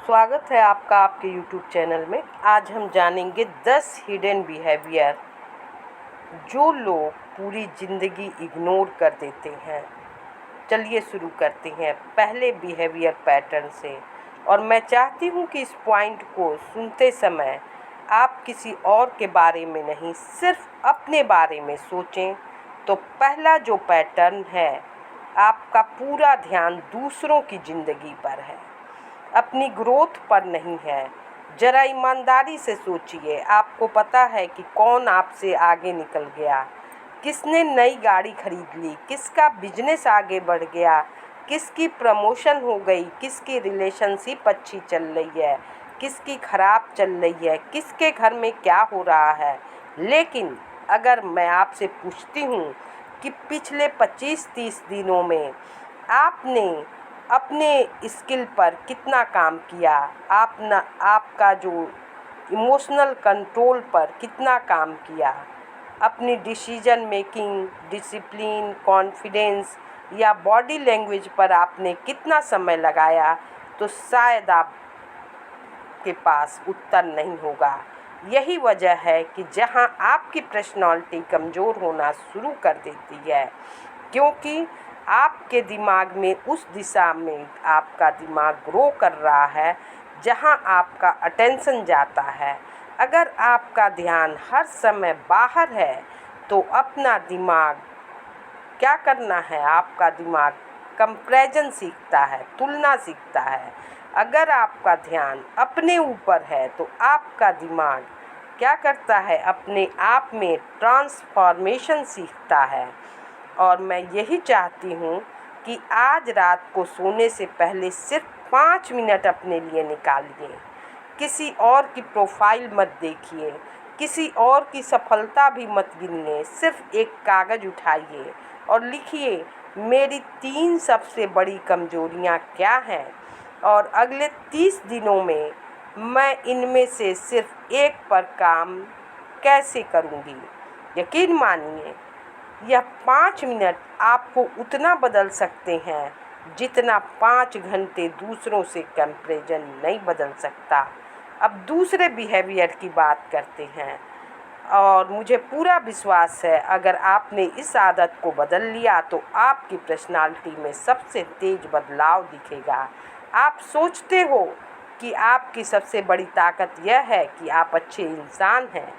स्वागत है आपका आपके YouTube चैनल में। आज हम जानेंगे 10 हिडन बिहेवियर जो लोग पूरी ज़िंदगी इग्नोर कर देते हैं। चलिए शुरू करते हैं पहले बिहेवियर पैटर्न से। और मैं चाहती हूँ कि इस पॉइंट को सुनते समय आप किसी और के बारे में नहीं, सिर्फ अपने बारे में सोचें। तो पहला जो पैटर्न है, आपका पूरा ध्यान दूसरों की ज़िंदगी पर है, अपनी ग्रोथ पर नहीं है। ज़रा ईमानदारी से सोचिए, आपको पता है कि कौन आपसे आगे निकल गया, किसने नई गाड़ी खरीद ली, किसका बिजनेस आगे बढ़ गया, किसकी प्रमोशन हो गई, किसकी रिलेशनशिप अच्छी चल रही है, किसकी ख़राब चल रही है, किसके घर में क्या हो रहा है। लेकिन अगर मैं आपसे पूछती हूँ कि पिछले 25-30 दिनों में आपने अपने स्किल पर कितना काम किया, आपका जो इमोशनल कंट्रोल पर कितना काम किया, अपनी डिसीजन मेकिंग, डिसिप्लिन, कॉन्फिडेंस या बॉडी लैंग्वेज पर आपने कितना समय लगाया, तो शायद आपके पास उत्तर नहीं होगा। यही वजह है कि जहां आपकी पर्सनालिटी कमज़ोर होना शुरू कर देती है, क्योंकि आपके दिमाग में उस दिशा में आपका दिमाग ग्रो कर रहा है जहां आपका अटेंशन जाता है। अगर आपका ध्यान हर समय बाहर है तो अपना दिमाग क्या करना है, आपका दिमाग कंपैरिजन सीखता है, तुलना सीखता है। अगर आपका ध्यान अपने ऊपर है तो आपका दिमाग क्या करता है, अपने आप में ट्रांसफॉर्मेशन सीखता है। और मैं यही चाहती हूँ कि आज रात को सोने से पहले सिर्फ 5 मिनट अपने लिए निकालिए। किसी और की प्रोफाइल मत देखिए, किसी और की सफलता भी मत गिनिए। सिर्फ एक कागज़ उठाइए और लिखिए, मेरी 3 सबसे बड़ी कमजोरियाँ क्या हैं और अगले 30 दिनों में मैं इनमें से सिर्फ एक पर काम कैसे करूँगी। यकीन मानिए, यह 5 मिनट आपको उतना बदल सकते हैं जितना 5 घंटे दूसरों से कंपैरिजन नहीं बदल सकता। अब दूसरे बिहेवियर की बात करते हैं, और मुझे पूरा विश्वास है अगर आपने इस आदत को बदल लिया तो आपकी पर्सनालिटी में सबसे तेज बदलाव दिखेगा। आप सोचते हो कि आपकी सबसे बड़ी ताकत यह है कि आप अच्छे इंसान हैं।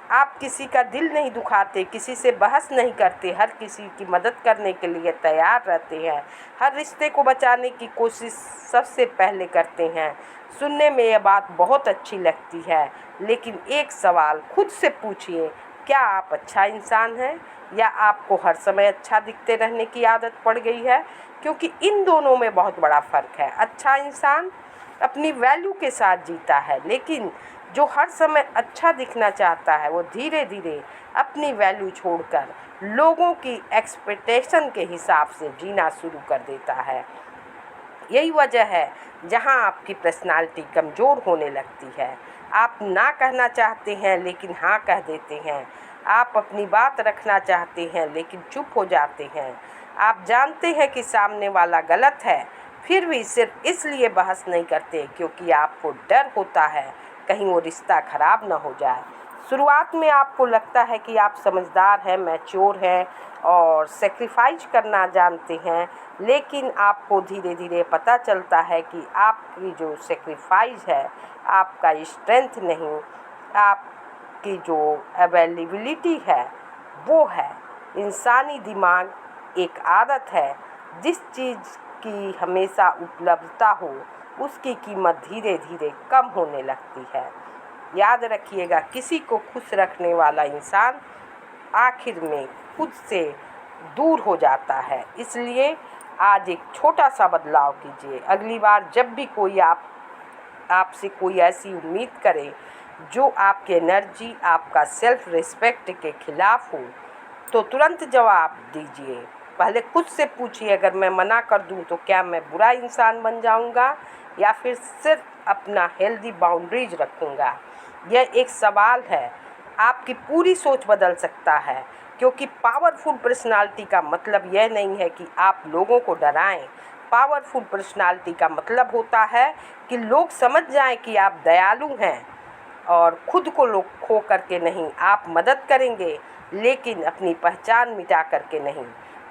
आप किसी का दिल नहीं दुखाते, किसी से बहस नहीं करते, हर किसी की मदद करने के लिए तैयार रहते हैं, हर रिश्ते को बचाने की कोशिश सबसे पहले करते हैं। सुनने में यह बात बहुत अच्छी लगती है, लेकिन एक सवाल खुद से पूछिए, क्या आप अच्छा इंसान हैं या आपको हर समय अच्छा दिखते रहने की आदत पड़ गई है? क्योंकि इन दोनों में बहुत बड़ा फ़र्क है। अच्छा इंसान अपनी वैल्यू के साथ जीता है, लेकिन जो हर समय अच्छा दिखना चाहता है वो धीरे धीरे अपनी वैल्यू छोड़कर लोगों की एक्सपेक्टेशन के हिसाब से जीना शुरू कर देता है। यही वजह है जहां आपकी पर्सनालिटी कमज़ोर होने लगती है। आप ना कहना चाहते हैं लेकिन हाँ कह देते हैं। आप अपनी बात रखना चाहते हैं लेकिन चुप हो जाते हैं। आप जानते हैं कि सामने वाला गलत है, फिर भी सिर्फ इसलिए बहस नहीं करते क्योंकि आपको डर होता है कहीं वो रिश्ता ख़राब ना हो जाए। शुरुआत में आपको लगता है कि आप समझदार हैं, मैच्योर हैं और सेक्रीफाइस करना जानते हैं, लेकिन आपको धीरे धीरे पता चलता है कि आपकी जो सेक्रीफाइस है आपका स्ट्रेंथ नहीं, आपकी जो अवेलेबिलिटी है वो है। इंसानी दिमाग एक आदत है, जिस चीज़ की हमेशा उपलब्धता हो उसकी कीमत धीरे धीरे कम होने लगती है। याद रखिएगा, किसी को खुश रखने वाला इंसान आखिर में खुद से दूर हो जाता है। इसलिए आज एक छोटा सा बदलाव कीजिए। अगली बार जब भी कोई आपसे कोई ऐसी उम्मीद करे जो आपकी एनर्जी, आपका सेल्फ रिस्पेक्ट के खिलाफ हो, तो तुरंत जवाब दीजिए। पहले खुद से पूछिए, अगर मैं मना कर दूं तो क्या मैं बुरा इंसान बन जाऊंगा या फिर सिर्फ अपना हेल्दी बाउंड्रीज रखूंगा। यह एक सवाल है, आपकी पूरी सोच बदल सकता है। क्योंकि पावरफुल पर्सनालिटी का मतलब यह नहीं है कि आप लोगों को डराएं, पावरफुल पर्सनालिटी का मतलब होता है कि लोग समझ जाएं कि आप दयालु हैं और खुद को लोग खो करके नहीं, आप मदद करेंगे लेकिन अपनी पहचान मिटा करके नहीं।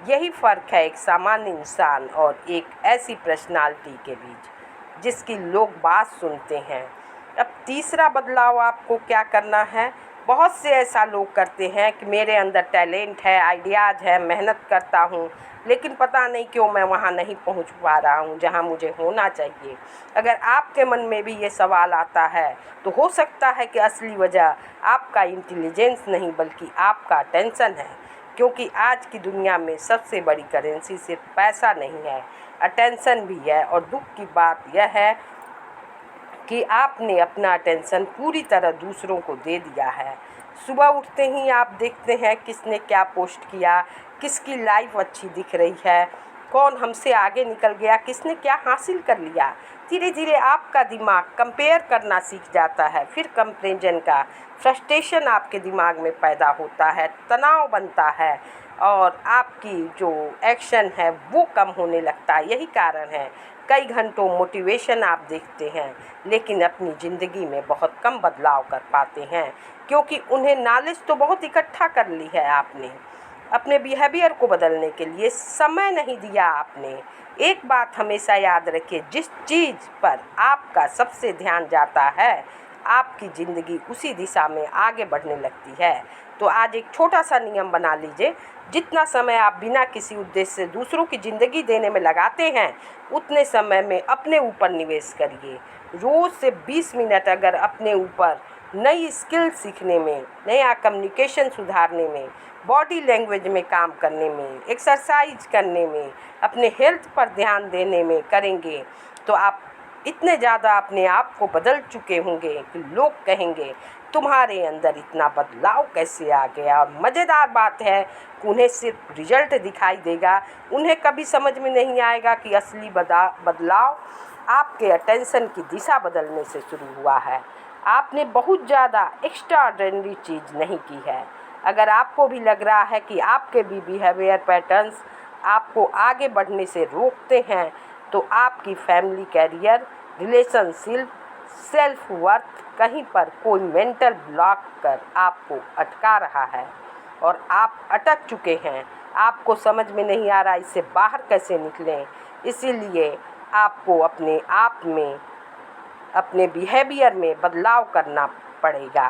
यही फ़र्क है एक सामान्य इंसान और एक ऐसी पर्सनालिटी के बीच जिसकी लोग बात सुनते हैं। अब तीसरा बदलाव आपको क्या करना है। बहुत से ऐसा लोग करते हैं कि मेरे अंदर टैलेंट है, आइडियाज़ है, मेहनत करता हूँ, लेकिन पता नहीं क्यों मैं वहाँ नहीं पहुँच पा रहा हूँ जहाँ मुझे होना चाहिए। अगर आपके मन में भी ये सवाल आता है तो हो सकता है कि असली वजह आपका इंटेलिजेंस नहीं बल्कि आपका अटेंशन है, क्योंकि आज की दुनिया में सबसे बड़ी करेंसी सिर्फ पैसा नहीं है, अटेंशन भी है। और दुख की बात यह है कि आपने अपना अटेंशन पूरी तरह दूसरों को दे दिया है। सुबह उठते ही आप देखते हैं किसने क्या पोस्ट किया, किसकी लाइफ अच्छी दिख रही है, कौन हमसे आगे निकल गया, किसने क्या हासिल कर लिया। धीरे धीरे आपका दिमाग कंपेयर करना सीख जाता है, फिर कंपैरिजन का फ्रस्ट्रेशन आपके दिमाग में पैदा होता है, तनाव बनता है और आपकी जो एक्शन है वो कम होने लगता है। यही कारण है कई घंटों मोटिवेशन आप देखते हैं लेकिन अपनी ज़िंदगी में बहुत कम बदलाव कर पाते हैं, क्योंकि उन्हें नॉलेज तो बहुत इकट्ठा कर ली है आपने, अपने बिहेवियर को बदलने के लिए समय नहीं दिया आपने। एक बात हमेशा याद रखिए, जिस चीज़ पर आपका सबसे ध्यान जाता है आपकी ज़िंदगी उसी दिशा में आगे बढ़ने लगती है। तो आज एक छोटा सा नियम बना लीजिए, जितना समय आप बिना किसी उद्देश्य से दूसरों की ज़िंदगी देने में लगाते हैं उतने समय में अपने ऊपर निवेश करिए। रोज़ से 20 मिनट अगर अपने ऊपर नई स्किल सीखने में, नया कम्युनिकेशन सुधारने में, बॉडी लैंग्वेज में काम करने में, एक्सरसाइज करने में, अपने हेल्थ पर ध्यान देने में करेंगे तो आप इतने ज़्यादा अपने आप को बदल चुके होंगे कि लोग कहेंगे तुम्हारे अंदर इतना बदलाव कैसे आ गया। और मज़ेदार बात है कि उन्हें सिर्फ रिजल्ट दिखाई देगा, उन्हें कभी समझ में नहीं आएगा कि असली बदलाव आपके अटेंशन की दिशा बदलने से शुरू हुआ है। आपने बहुत ज़्यादा एक्स्ट्राऑर्डिनरी चीज़ नहीं की है। अगर आपको भी लग रहा है कि आपके भी बिहेवियर पैटर्न्स आपको आगे बढ़ने से रोकते हैं तो आपकी family, career, relationship, self worth कहीं पर कोई मेंटल ब्लॉक कर आपको अटका रहा है और आप अटक चुके हैं। आपको समझ में नहीं आ रहा इससे बाहर कैसे निकलें। इसीलिए आपको अपने आप में, अपने बिहेवियर में बदलाव करना पड़ेगा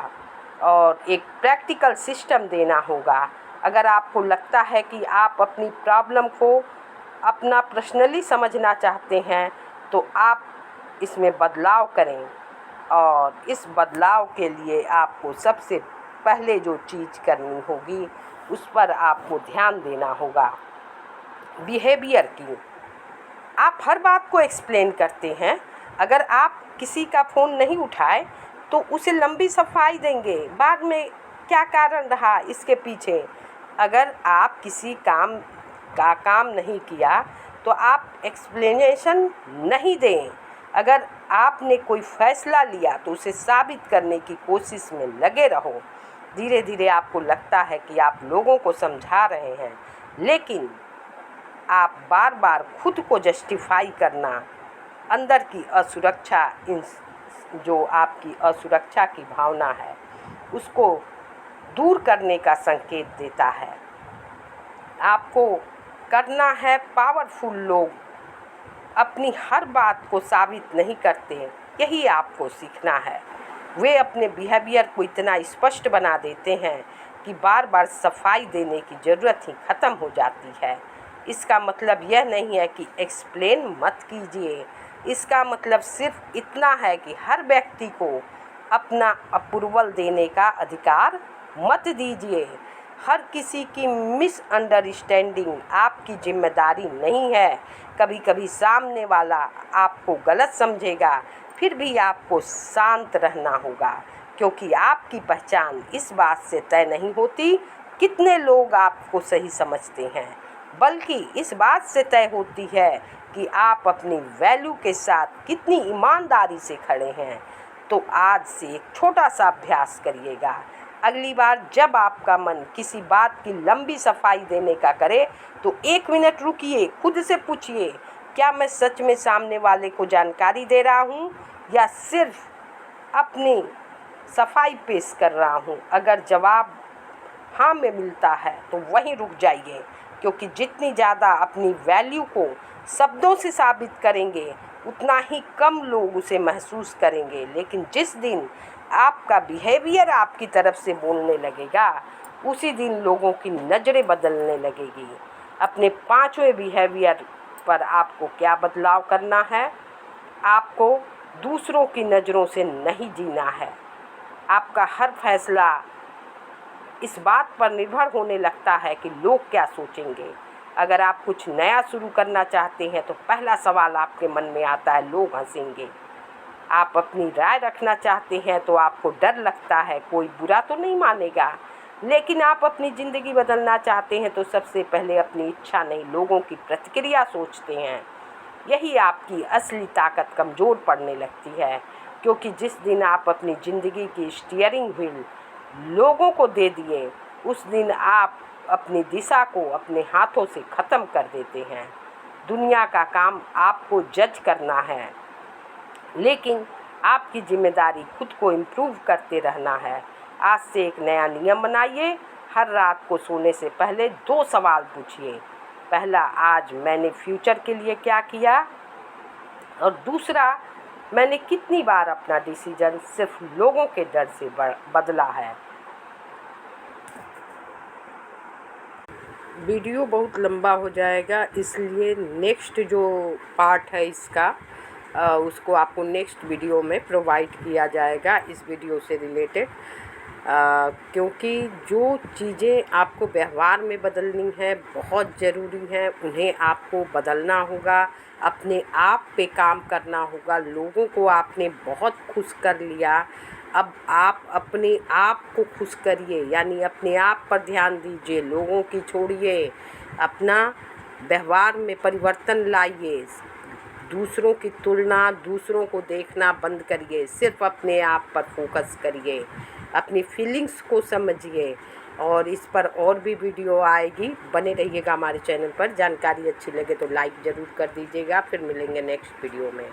और एक प्रैक्टिकल सिस्टम देना होगा। अगर आपको लगता है कि आप अपनी प्रॉब्लम को अपना पर्सनली समझना चाहते हैं तो आप इसमें बदलाव करें और इस बदलाव के लिए आपको सबसे पहले जो चीज़ करनी होगी उस पर आपको ध्यान देना होगा, बिहेवियर की। आप हर बात को एक्सप्लेन करते हैं। अगर आप किसी का फ़ोन नहीं उठाए तो उसे लंबी सफाई देंगे, बाद में क्या कारण रहा इसके पीछे। अगर आप किसी काम नहीं किया तो आप एक्सप्लेनेशन नहीं दें। अगर आपने कोई फ़ैसला लिया तो उसे साबित करने की कोशिश में लगे रहो। धीरे धीरे आपको लगता है कि आप लोगों को समझा रहे हैं, लेकिन आप बार बार खुद को जस्टिफाई करना अंदर की असुरक्षा, जो आपकी असुरक्षा की भावना है उसको दूर करने का संकेत देता है। आपको करना है पावरफुल लोग अपनी हर बात को साबित नहीं करते, यही आपको सीखना है। वे अपने बिहेवियर को इतना स्पष्ट बना देते हैं कि बार बार सफाई देने की ज़रूरत ही ख़त्म हो जाती है। इसका मतलब यह नहीं है कि एक्सप्लेन मत कीजिए, इसका मतलब सिर्फ इतना है कि हर व्यक्ति को अपना अप्रूवल देने का अधिकार मत दीजिए। हर किसी की मिसअंडरस्टैंडिंग आपकी जिम्मेदारी नहीं है। कभी कभी सामने वाला आपको गलत समझेगा, फिर भी आपको शांत रहना होगा, क्योंकि आपकी पहचान इस बात से तय नहीं होती कितने लोग आपको सही समझते हैं, बल्कि इस बात से तय होती है कि आप अपनी वैल्यू के साथ कितनी ईमानदारी से खड़े हैं। तो आज से एक छोटा सा अभ्यास करिएगा। अगली बार जब आपका मन किसी बात की लंबी सफाई देने का करे तो 1 मिनट रुकिए, खुद से पूछिए क्या मैं सच में सामने वाले को जानकारी दे रहा हूँ या सिर्फ अपनी सफाई पेश कर रहा हूँ? अगर जवाब हाँ में मिलता है तो वहीं रुक जाइए, क्योंकि जितनी ज़्यादा अपनी वैल्यू को शब्दों से साबित करेंगे उतना ही कम लोग उसे महसूस करेंगे। लेकिन जिस दिन आपका बिहेवियर आपकी तरफ से बोलने लगेगा, उसी दिन लोगों की नज़रें बदलने लगेगी। अपने 5वें बिहेवियर पर आपको क्या बदलाव करना है? आपको दूसरों की नज़रों से नहीं जीना है। आपका हर फैसला इस बात पर निर्भर होने लगता है कि लोग क्या सोचेंगे। अगर आप कुछ नया शुरू करना चाहते हैं तो पहला सवाल आपके मन में आता है, लोग हंसेंगे। आप अपनी राय रखना चाहते हैं तो आपको डर लगता है, कोई बुरा तो नहीं मानेगा। लेकिन आप अपनी ज़िंदगी बदलना चाहते हैं तो सबसे पहले अपनी इच्छा नहीं, लोगों की प्रतिक्रिया सोचते हैं। यही आपकी असली ताकत कमज़ोर पड़ने लगती है, क्योंकि जिस दिन आप अपनी ज़िंदगी की स्टीयरिंग व्हील लोगों को दे दिए, उस दिन आप अपनी दिशा को अपने हाथों से ख़त्म कर देते हैं। दुनिया का काम आपको जज करना है, लेकिन आपकी जिम्मेदारी खुद को इम्प्रूव करते रहना है। आज से एक नया नियम बनाइए। हर रात को सोने से पहले 2 सवाल पूछिए। पहला, आज मैंने फ्यूचर के लिए क्या किया? और दूसरा, मैंने कितनी बार अपना डिसीजन सिर्फ लोगों के डर से बदला है। वीडियो बहुत लंबा हो जाएगा, इसलिए नेक्स्ट जो पार्ट है इसका उसको आपको नेक्स्ट वीडियो में प्रोवाइड किया जाएगा इस वीडियो से रिलेटेड। क्योंकि जो चीज़ें आपको व्यवहार में बदलनी है बहुत ज़रूरी है, उन्हें आपको बदलना होगा, अपने आप पे काम करना होगा। लोगों को आपने बहुत खुश कर लिया, अब आप अपने आप को खुश करिए, यानी अपने आप पर ध्यान दीजिए, लोगों की छोड़िए, अपना व्यवहार में परिवर्तन लाइए, दूसरों की तुलना, दूसरों को देखना बंद करिए, सिर्फ अपने आप पर फोकस करिए, अपनी फीलिंग्स को समझिए। और इस पर और भी वीडियो आएगी, बने रहिएगा हमारे चैनल पर। जानकारी अच्छी लगे तो लाइक ज़रूर कर दीजिएगा। फिर मिलेंगे नेक्स्ट वीडियो में।